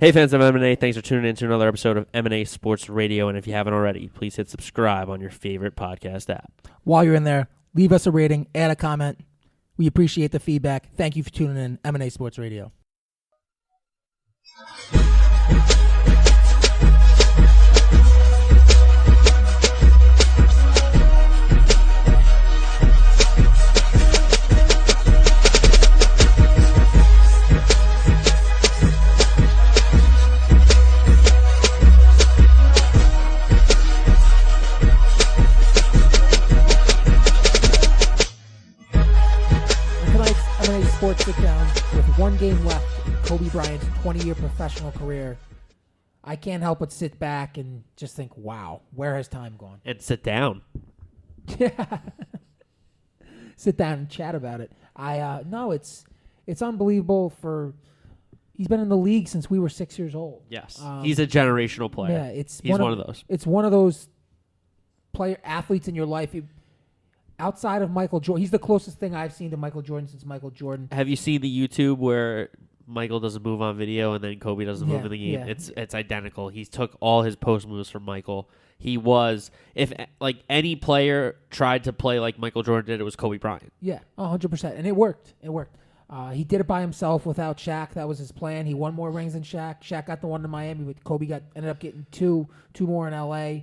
Hey fans of M&A, thanks for tuning in to another episode of M&A Sports Radio, and if you haven't already, please hit subscribe on your favorite podcast app. While you're in there, leave us a rating, add a comment. We appreciate the feedback. Thank you for tuning in, M&A Sports Radio. Sports sit down with one game left in Kobe Bryant's 20-year professional career. I can't help but sit back and just think, wow, where has time gone? And sit down. Yeah. Sit down and chat about it. No, it's unbelievable he's been in the league since we were 6 years old. Yes. He's a generational player. Yeah, he's one of those. It's one of those athletes in your life. Outside of Michael Jordan, he's the closest thing I've seen to Michael Jordan since Michael Jordan. Have you seen the YouTube where Michael does a move on video and then Kobe does a move in the game? Yeah. It's identical. He took all his post moves from Michael. He was, if like any player tried to play like Michael Jordan did, it was Kobe Bryant. Yeah, 100%. And it worked. He did it by himself without Shaq. That was his plan. He won more rings than Shaq. Shaq got the one in Miami, but Kobe ended up getting two more in LA.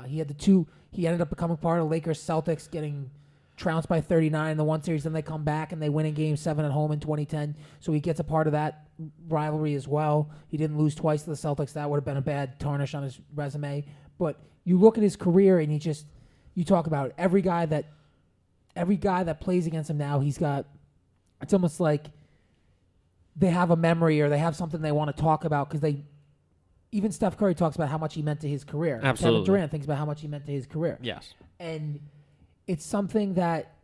He had the two. He ended up becoming part of the Lakers Celtics, getting trounced by 39 in the one series. Then they come back and they win in Game 7 at home in 2010. So he gets a part of that rivalry as well. He didn't lose twice to the Celtics. That would have been a bad tarnish on his resume. But you look at his career and you talk about every guy that plays against him now, it's almost like they have a memory or they have something they want to talk about because even Steph Curry talks about how much he meant to his career. Absolutely. Kevin Durant thinks about how much he meant to his career. Yes. And it's something that,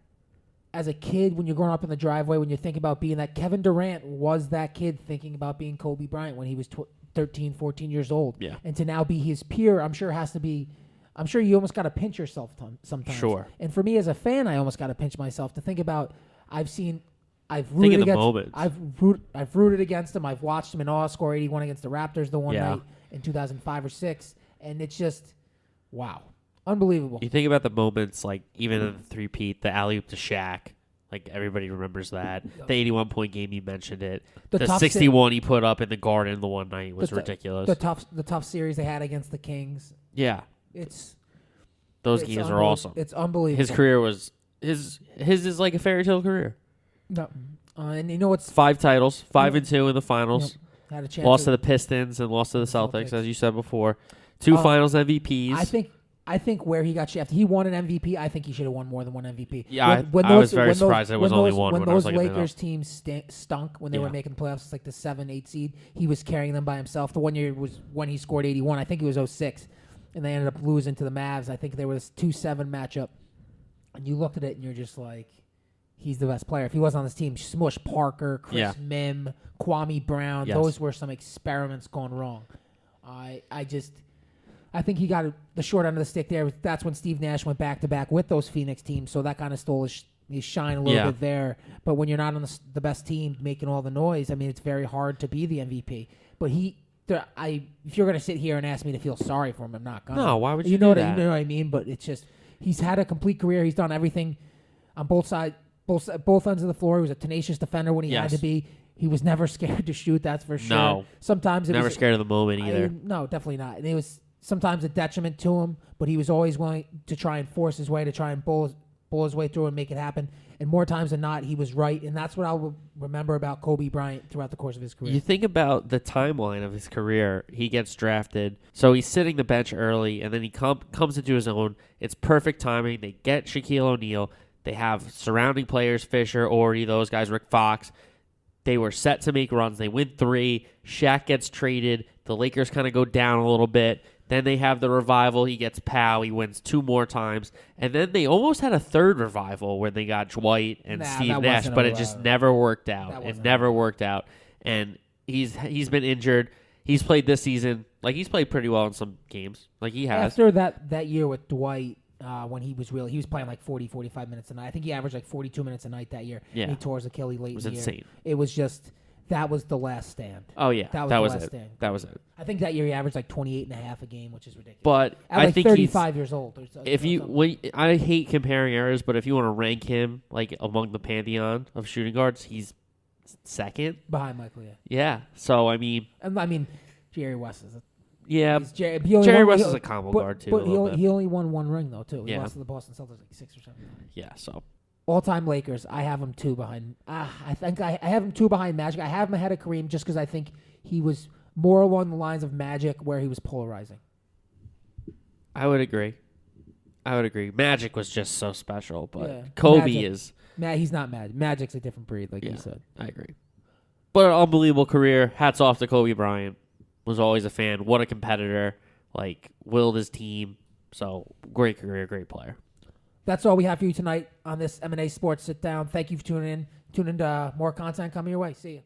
as a kid, when you're growing up in the driveway, when you're thinking about being that, Kevin Durant was that kid thinking about being Kobe Bryant when he was 13, 14 years old. Yeah. And to now be his peer, I'm sure you almost got to pinch yourself sometimes. Sure. And for me as a fan, I almost got to pinch myself to think about, I've rooted against him. I've watched him in awe score 81 against the Raptors the one night in 2005 or 6, and it's just, wow, unbelievable. You think about the moments, like even in the three-peat, the alley-oop to Shaq, like everybody remembers that. The 81-point game, you mentioned it. The 61 he put up in the Garden the one night was ridiculous. The tough series they had against the Kings. Yeah. Those games are awesome. It's unbelievable. His career was, his is like a fairy tale career. No. And you know what's 5 titles, 5 and 2 in the finals. Yep. Had a chance lost to the Pistons and lost to the Celtics, as you said before. 2 Finals MVPs. I think where he got shafted, he won an MVP. I think he should have won more than one MVP. Yeah, I was very surprised it was only one. When those Lakers teams stunk when they were making playoffs, it's like the 7-8 seed. He was carrying them by himself. The one year was when he scored 81. I think it was 06, and they ended up losing to the Mavs. I think there was 2-7 matchup, and you looked at it and you're just like, he's the best player. If he wasn't on this team, Smush Parker, Chris Mim, Kwame Brown, those were some experiments gone wrong. I think he got the short end of the stick there. That's when Steve Nash went back-to-back with those Phoenix teams, so that kind of stole his shine a little bit there. But when you're not on the best team making all the noise, I mean, it's very hard to be the MVP. But if you're going to sit here and ask me to feel sorry for him, I'm not going to. No, why would you do that? You know what I mean? But it's just, he's had a complete career. He's done everything on both ends of the floor. He was a tenacious defender when he had to be. He was never scared to shoot, that's for sure. No. Sometimes never scared of the moment either. No, definitely not. And it was sometimes a detriment to him, but he was always willing to try and force his way, to try and bull his way through and make it happen. And more times than not, he was right. And that's what I'll remember about Kobe Bryant throughout the course of his career. You think about the timeline of his career. He gets drafted. So he's sitting the bench early, and then he comes into his own. It's perfect timing. They get Shaquille O'Neal. They have surrounding players, Fisher, Ori, those guys, Rick Fox. They were set to make runs. They win 3. Shaq gets traded. The Lakers kind of go down a little bit. Then they have the revival. He gets Powell. He wins 2 more times. And then they almost had a third revival where they got Dwight and Steve Nash, but it just never worked out. It never worked out. And he's been injured. He's played this season. Like, he's played pretty well in some games. Like, he has. After that year with Dwight, when he was playing like 40, 45 minutes a night. I think he averaged like 42 minutes a night that year. Yeah. And he tore his Achilles late in the year. It was insane. It was just that was the last stand. Oh, yeah. That was that the was last it. stand. That was it. I think that year he averaged like 28.5 a game, which is ridiculous. But At I like think 35 years old. I hate comparing errors, but if you want to rank him like among the pantheon of shooting guards, he's second behind Michael, yeah. Yeah. So I mean, Jerry West is Jerry West is a combo guard too. But he only won one ring though too. He lost to the Boston Celtics like 6 or 7. Yeah. So all-time Lakers, I have him 2 behind. I think I have him 2 behind Magic. I have him ahead of Kareem just because I think he was more along the lines of Magic, where he was polarizing. I would agree. Magic was just so special, but Yeah. Kobe Magic. is. He's not Magic. Magic's a different breed, like you said. I agree. But an unbelievable career. Hats off to Kobe Bryant. Was always a fan. What a competitor. Like, willed his team. So, great career, great player. That's all we have for you tonight on this M&A Sports Sit Down. Thank you for tuning in. Tune in to more content coming your way. See you.